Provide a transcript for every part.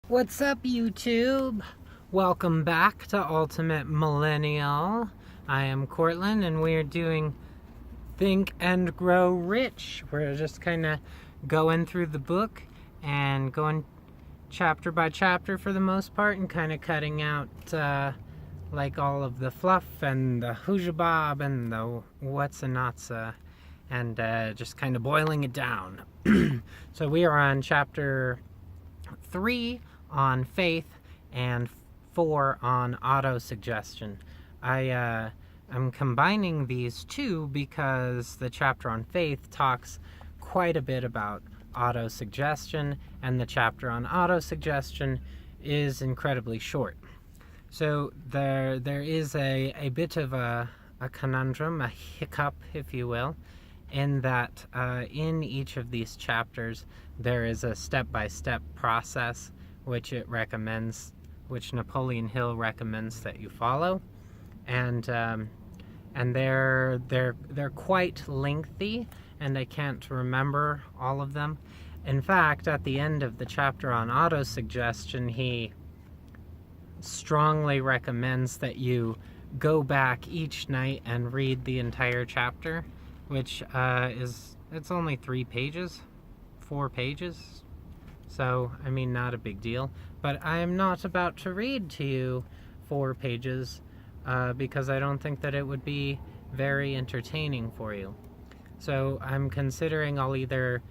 What's up, YouTube? Welcome back to Ultimate Millennial. I am Cortland, and we're doing Think and Grow Rich. We're just kind of going through the book and going chapter by chapter for the most part, and kind of cutting out like all of the fluff and the hoojabob and the what's and not's, and just kind of boiling it down. So we are on chapter 3 on faith and 4 on autosuggestion. I'm combining these two because the chapter on faith talks quite a bit about autosuggestion, and the chapter on autosuggestion is incredibly short. So there is a bit of a conundrum, a hiccup, if you will, in that in each of these chapters there is a step-by-step process which Napoleon Hill recommends that you follow, and they're quite lengthy, and I can't remember all of them. In fact, at the end of the chapter on autosuggestion, he strongly recommends that you go back each night and read the entire chapter, which it's only 4 pages, so I mean, not a big deal. But I am not about to read to you 4 pages because I don't think that it would be very entertaining for you. So I'm considering I'll either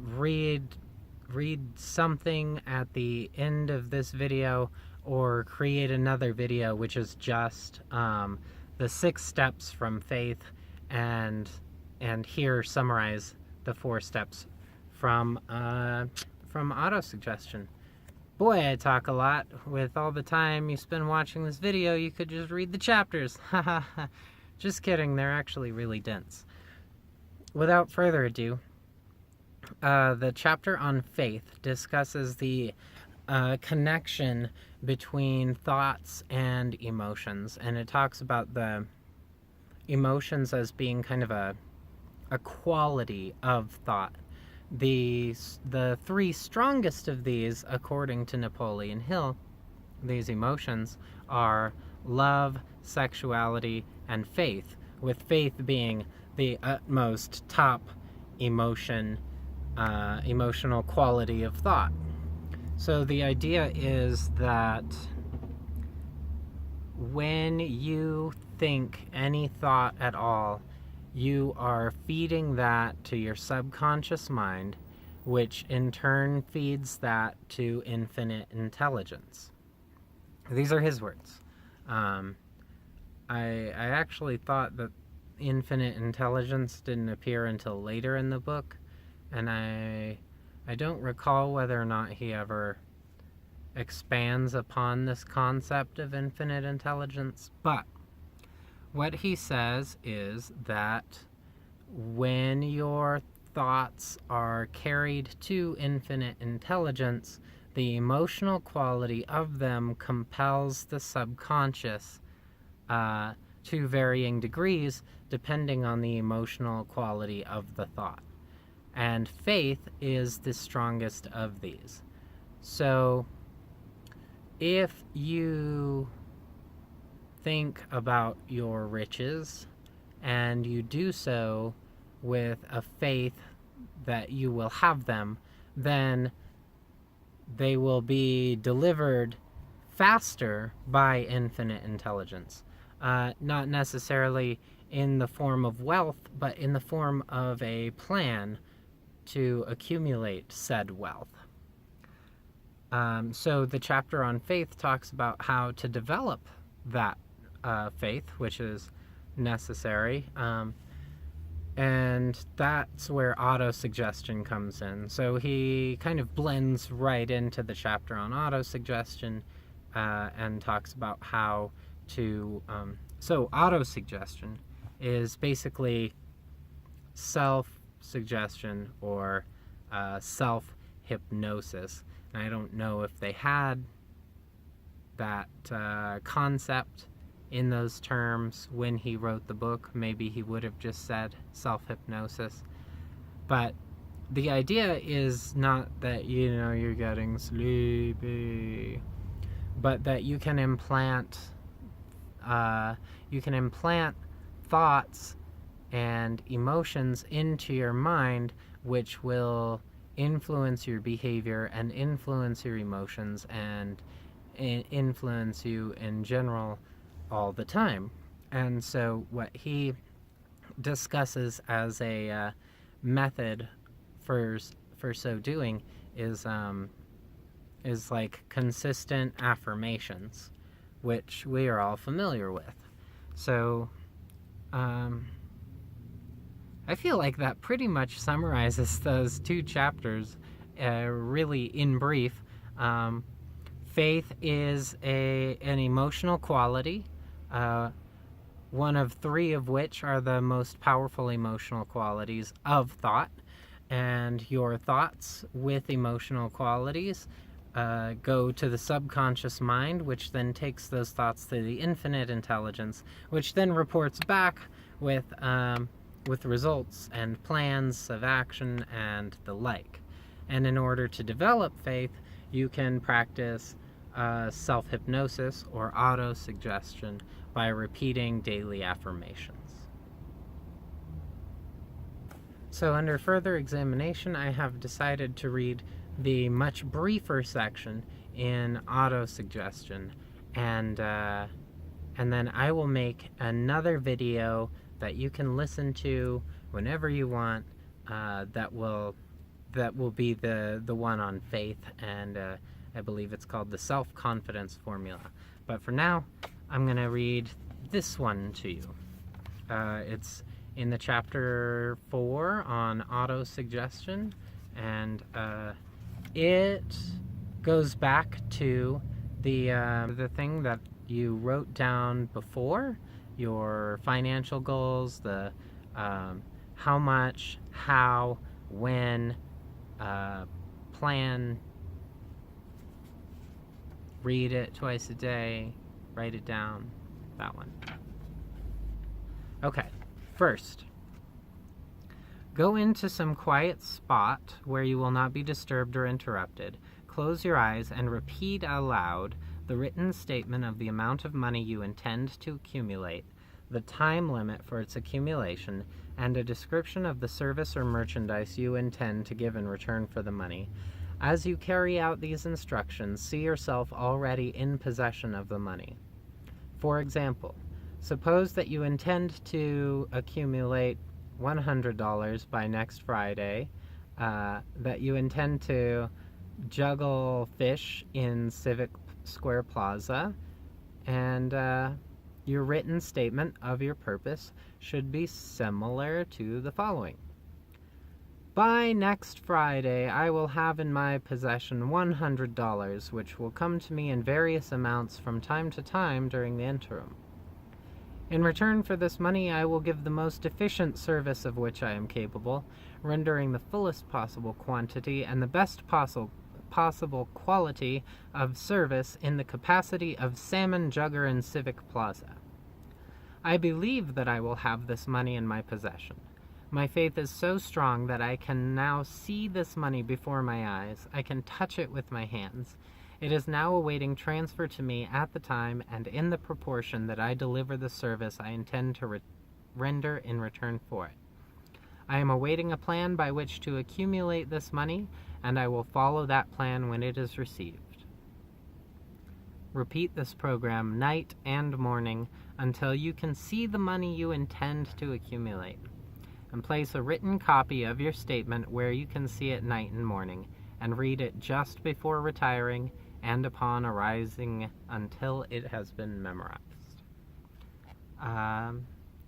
read something at the end of this video, or create another video which is just the 6 steps from faith, and here summarize the 4 steps from autosuggestion. Boy, I talk a lot. With all the time you spend watching this video, you could just read the chapters. Just kidding, they're actually really dense. Without further ado, the chapter on faith discusses the connection between thoughts and emotions, and it talks about the emotions as being kind of a quality of thought. The 3 strongest of these, according to Napoleon Hill, these emotions are love, sexuality, and faith, with faith being the utmost top emotional quality of thought. So the idea is that when you think any thought at all, you are feeding that to your subconscious mind, which in turn feeds that to infinite intelligence. These are his words. I actually thought that infinite intelligence didn't appear until later in the book, and I don't recall whether or not he ever expands upon this concept of infinite intelligence, but what he says is that when your thoughts are carried to infinite intelligence, the emotional quality of them compels the subconscious to varying degrees depending on the emotional quality of the thought. And faith is the strongest of these. So if you think about your riches, and you do so with a faith that you will have them, then they will be delivered faster by infinite intelligence. Not necessarily in the form of wealth, but in the form of a plan to accumulate said wealth. So the chapter on faith talks about how to develop that faith, which is necessary, and that's where autosuggestion comes in. So he kind of blends right into the chapter on autosuggestion and talks about how to so autosuggestion is basically self-suggestion or self-hypnosis. And I don't know if they had that concept in those terms when he wrote the book. Maybe he would have just said self-hypnosis. But the idea is not that, you're getting sleepy, but that you can implant thoughts and emotions into your mind, which will influence your behavior and influence your emotions and influence you in general all the time. And so what he discusses as a method for so doing is like consistent affirmations, which we are all familiar with. So I feel like that pretty much summarizes those two chapters really in brief. Faith is an emotional quality, one of three of which are the most powerful emotional qualities of thought. And your thoughts with emotional qualities go to the subconscious mind, which then takes those thoughts to the infinite intelligence, which then reports back with results and plans of action and the like. And in order to develop faith, you can practice self-hypnosis or auto-suggestion by repeating daily affirmations. So under further examination, I have decided to read the much briefer section in auto-suggestion, and then I will make another video that you can listen to whenever you want, that will be the one on faith, and I believe it's called the self-confidence formula. But for now, I'm going to read this one to you. It's in the chapter 4 on auto-suggestion, and it goes back to the thing that you wrote down before, your financial goals, the how much, how, when, plan, read it twice a day, write it down, that one. Okay, first, go into some quiet spot where you will not be disturbed or interrupted. Close your eyes and repeat aloud the written statement of the amount of money you intend to accumulate, the time limit for its accumulation, and a description of the service or merchandise you intend to give in return for the money. As you carry out these instructions, see yourself already in possession of the money. For example, suppose that you intend to accumulate $100 by next Friday, that you intend to juggle fish in Civic Square Plaza, and your written statement of your purpose should be similar to the following. By next Friday, I will have in my possession $100, which will come to me in various amounts from time to time during the interim. In return for this money, I will give the most efficient service of which I am capable, rendering the fullest possible quantity and the best possible quality of service in the capacity of salmon jugger in Civic Plaza. I believe that I will have this money in my possession. My faith is so strong that I can now see this money before my eyes. I can touch it with my hands. It is now awaiting transfer to me at the time and in the proportion that I deliver the service I intend to render in return for it. I am awaiting a plan by which to accumulate this money, and I will follow that plan when it is received. Repeat this program night and morning until you can see the money you intend to accumulate, and place a written copy of your statement where you can see it night and morning, and read it just before retiring and upon arising until it has been memorized.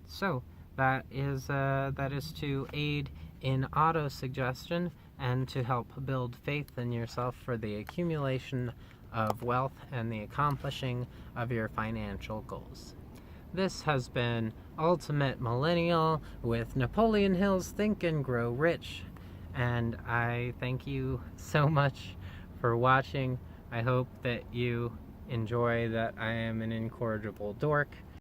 So that is to aid in auto-suggestion and to help build faith in yourself for the accumulation of wealth and the accomplishing of your financial goals. This has been Ultimate Millennial with Napoleon Hill's Think and Grow Rich, and I thank you so much for watching. I hope that you enjoy that I am an incorrigible dork.